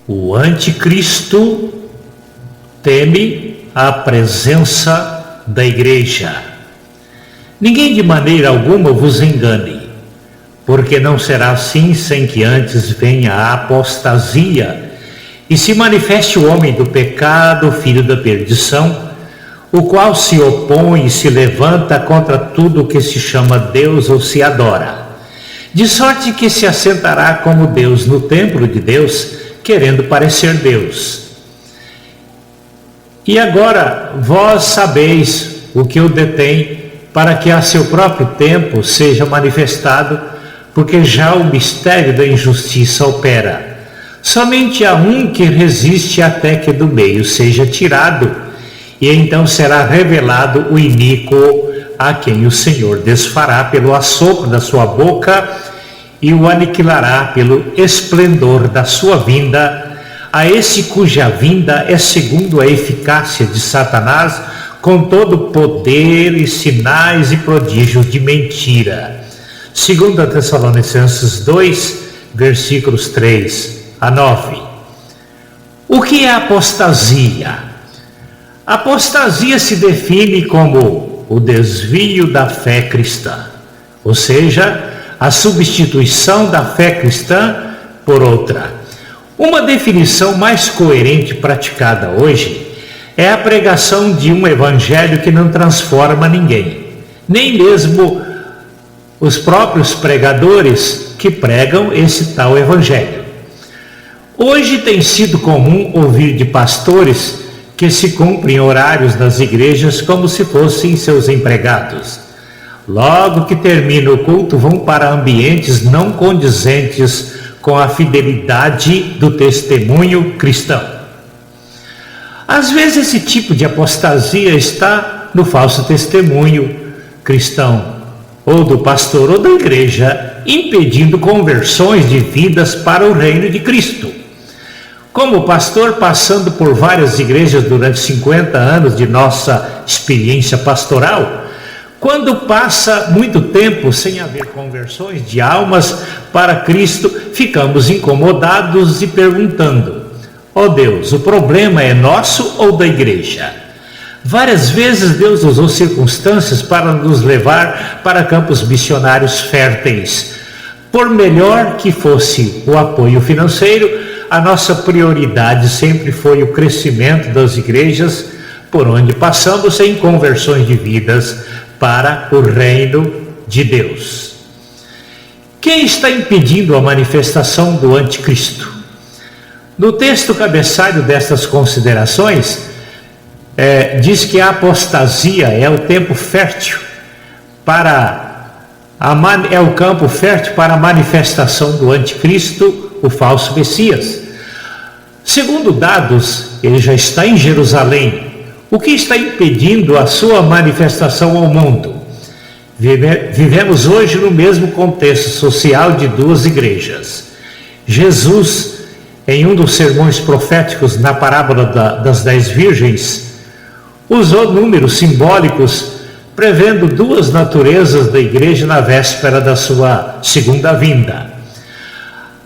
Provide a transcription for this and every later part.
O anticristo teme a presença da igreja. Ninguém de maneira alguma vos engane, porque não será assim sem que antes venha a apostasia e se manifeste o homem do pecado, filho da perdição, o qual se opõe e se levanta contra tudo o que se chama Deus ou se adora, de sorte que se assentará como Deus no templo de Deus, querendo parecer Deus. E agora vós sabeis o que o detém, para que a seu próprio tempo seja manifestado, porque já o mistério da injustiça opera. Somente há um que resiste até que do meio seja tirado, e então será revelado o iníquo, a quem o Senhor desfará pelo assopro da sua boca e o aniquilará pelo esplendor da sua vinda, a esse cuja vinda é segundo a eficácia de Satanás, com todo poder e sinais e prodígios de mentira. 2 Tessalonicenses 2, versículos 3 a 9. O que é apostasia? Apostasia se define como o desvio da fé cristã, ou seja, a substituição da fé cristã por outra. Uma definição mais coerente praticada hoje é a pregação de um evangelho que não transforma ninguém, nem mesmo os próprios pregadores que pregam esse tal evangelho. Hoje tem sido comum ouvir de pastores que se cumprem horários nas igrejas como se fossem seus empregados. Logo que termina o culto, vão para ambientes não condizentes com a fidelidade do testemunho cristão. Às vezes esse tipo de apostasia está no falso testemunho cristão, ou do pastor ou da igreja, impedindo conversões de vidas para o reino de Cristo. Como pastor, passando por várias igrejas durante 50 anos de nossa experiência pastoral, quando passa muito tempo sem haver conversões de almas para Cristo, ficamos incomodados e perguntando: ó Deus, o problema é nosso ou da igreja? Várias vezes Deus usou circunstâncias para nos levar para campos missionários férteis. Por melhor que fosse o apoio financeiro, a nossa prioridade sempre foi o crescimento das igrejas por onde passamos em conversões de vidas para o reino de Deus. Quem está impedindo a manifestação do anticristo? No texto cabeçalho destas considerações, diz que a apostasia é o tempo fértil é o campo fértil para a manifestação do anticristo, o falso Messias. Segundo dados, ele já está em Jerusalém. O que está impedindo a sua manifestação ao mundo? Vivemos hoje no mesmo contexto social de duas igrejas. Jesus, em um dos sermões proféticos na parábola das 10 virgens, usou números simbólicos prevendo duas naturezas da igreja na véspera da sua segunda vinda.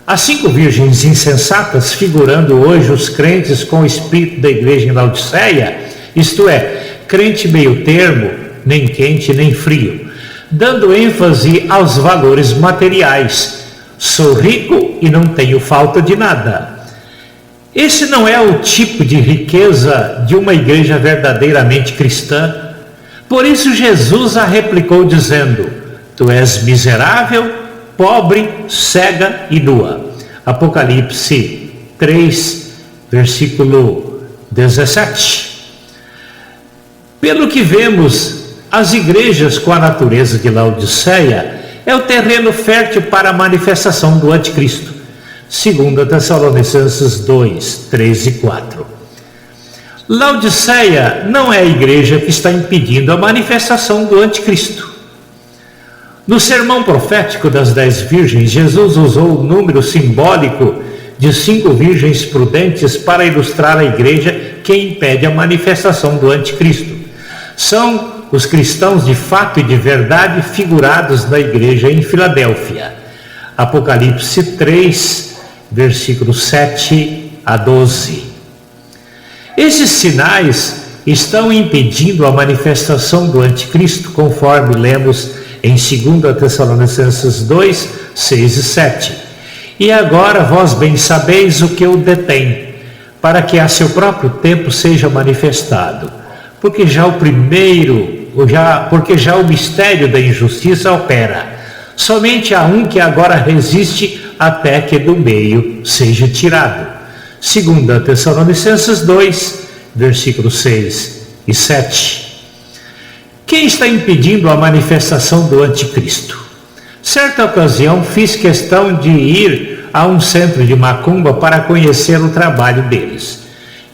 As 5 virgens insensatas, figurando hoje os crentes com o espírito da igreja em Laodiceia, isto é, crente meio termo, nem quente nem frio, dando ênfase aos valores materiais. Sou rico e não tenho falta de nada. Esse não é o tipo de riqueza de uma igreja verdadeiramente cristã. Por isso Jesus a replicou dizendo: tu és miserável, pobre, cega e nua. Apocalipse 3, versículo 17. Pelo que vemos, as igrejas com a natureza de Laodiceia é o terreno fértil para a manifestação do anticristo. 2 Tessalonicenses 2, 3 e 4. Laodiceia não é a igreja que está impedindo a manifestação do anticristo. No sermão profético das 10 virgens, Jesus usou o número simbólico de 5 virgens prudentes para ilustrar a igreja que impede a manifestação do anticristo. São os cristãos de fato e de verdade figurados na igreja em Filadélfia. Apocalipse 3, versículos 7 a 12. Esses sinais estão impedindo a manifestação do anticristo, conforme lemos em 2 Tessalonicenses 2, 6 e 7. E agora vós bem sabeis o que o detém, para que a seu próprio tempo seja manifestado, porque já o mistério da injustiça opera. Somente há um que agora resiste até que do meio seja tirado. 2 Tessalonicenses 2, versículos 6 e 7. Quem está impedindo a manifestação do anticristo? Certa ocasião fiz questão de ir a um centro de macumba para conhecer o trabalho deles.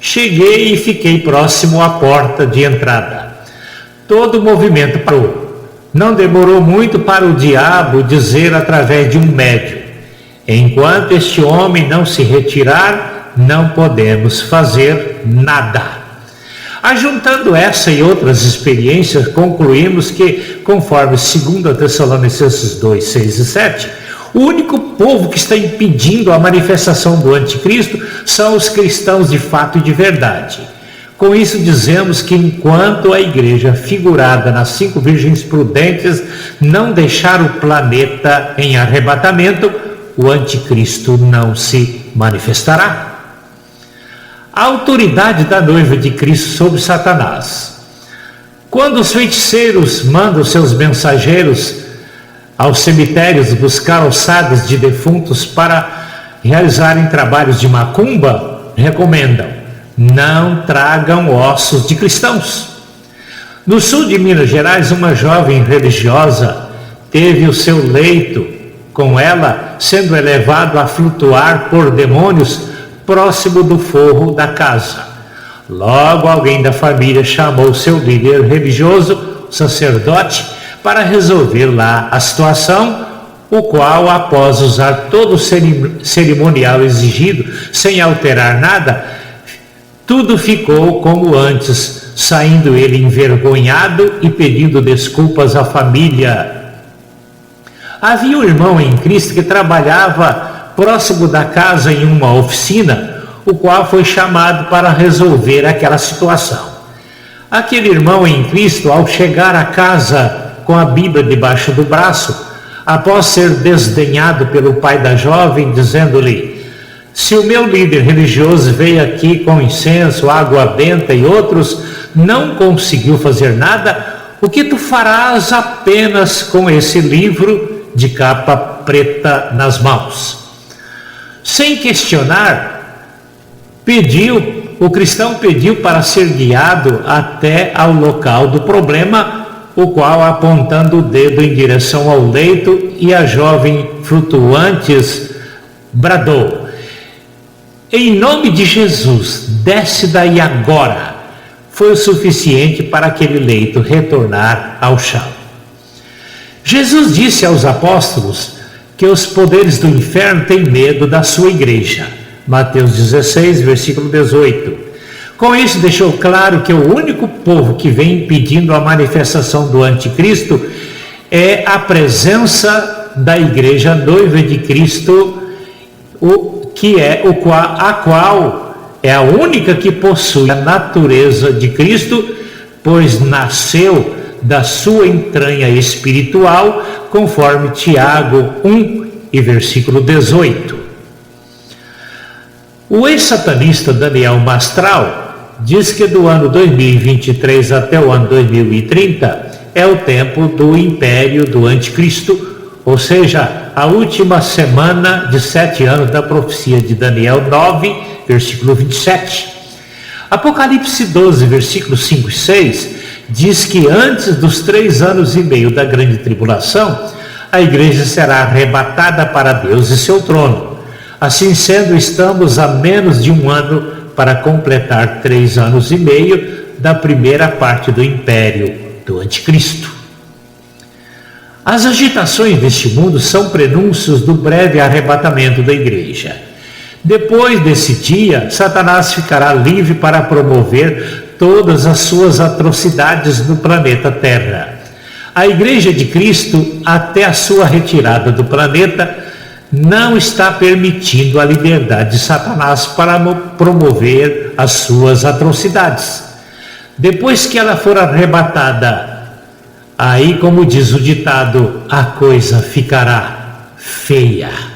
Cheguei e fiquei próximo à porta de entrada. Todo o movimento parou. Não demorou muito para o diabo dizer através de um médium: enquanto este homem não se retirar, não podemos fazer nada. Ajuntando essa e outras experiências, concluímos que, conforme 2 Tessalonicenses 2, 6 e 7, o único povo que está impedindo a manifestação do anticristo são os cristãos de fato e de verdade. Com isso dizemos que enquanto a igreja figurada nas 5 virgens prudentes não deixar o planeta em arrebatamento, o anticristo não se manifestará. A autoridade da noiva de Cristo sobre Satanás. Quando os feiticeiros mandam seus mensageiros aos cemitérios buscar ossadas de defuntos para realizarem trabalhos de macumba, recomendam: não tragam ossos de cristãos. No sul de Minas Gerais, uma jovem religiosa teve o seu leito com ela sendo elevado a flutuar por demônios próximo do forro da casa. Logo alguém da família chamou seu líder religioso, sacerdote, para resolver lá a situação, o qual, após usar todo o cerimonial exigido, sem alterar nada, tudo ficou como antes, saindo ele envergonhado e pedindo desculpas à família. Havia um irmão em Cristo que trabalhava próximo da casa em uma oficina, o qual foi chamado para resolver aquela situação. Aquele irmão em Cristo, ao chegar à casa com a Bíblia debaixo do braço, após ser desdenhado pelo pai da jovem, dizendo-lhe: se o meu líder religioso veio aqui com incenso, água benta e outros, não conseguiu fazer nada, o que tu farás apenas com esse livro de capa preta nas mãos? Sem questionar, o cristão pediu para ser guiado até ao local do problema, o qual, apontando o dedo em direção ao leito e a jovem flutuantes, bradou: em nome de Jesus, desce daí agora. Foi o suficiente para aquele leito retornar ao chão. Jesus disse aos apóstolos que os poderes do inferno têm medo da sua igreja. Mateus 16, versículo 18. Com isso deixou claro que o único povo que vem impedindo a manifestação do anticristo é a presença da igreja noiva de Cristo, a qual é a única que possui a natureza de Cristo, pois nasceu da sua entranha espiritual, conforme Tiago 1 e versículo 18. O ex-satanista Daniel Mastral diz que do ano 2023 até o ano 2030 é o tempo do império do anticristo, ou seja, a última semana de 7 anos da profecia de Daniel 9, versículo 27. Apocalipse 12, versículos 5 e 6, diz que antes dos 3 anos e meio da grande tribulação, a igreja será arrebatada para Deus e seu trono. Assim sendo, estamos a menos de 1 ano para completar 3 anos e meio da primeira parte do império do anticristo. As agitações deste mundo são prenúncios do breve arrebatamento da igreja. Depois desse dia, Satanás ficará livre para promover todas as suas atrocidades no planeta Terra. A igreja de Cristo, até a sua retirada do planeta, não está permitindo a liberdade de Satanás para promover as suas atrocidades. Depois que ela for arrebatada, aí, como diz o ditado, a coisa ficará feia.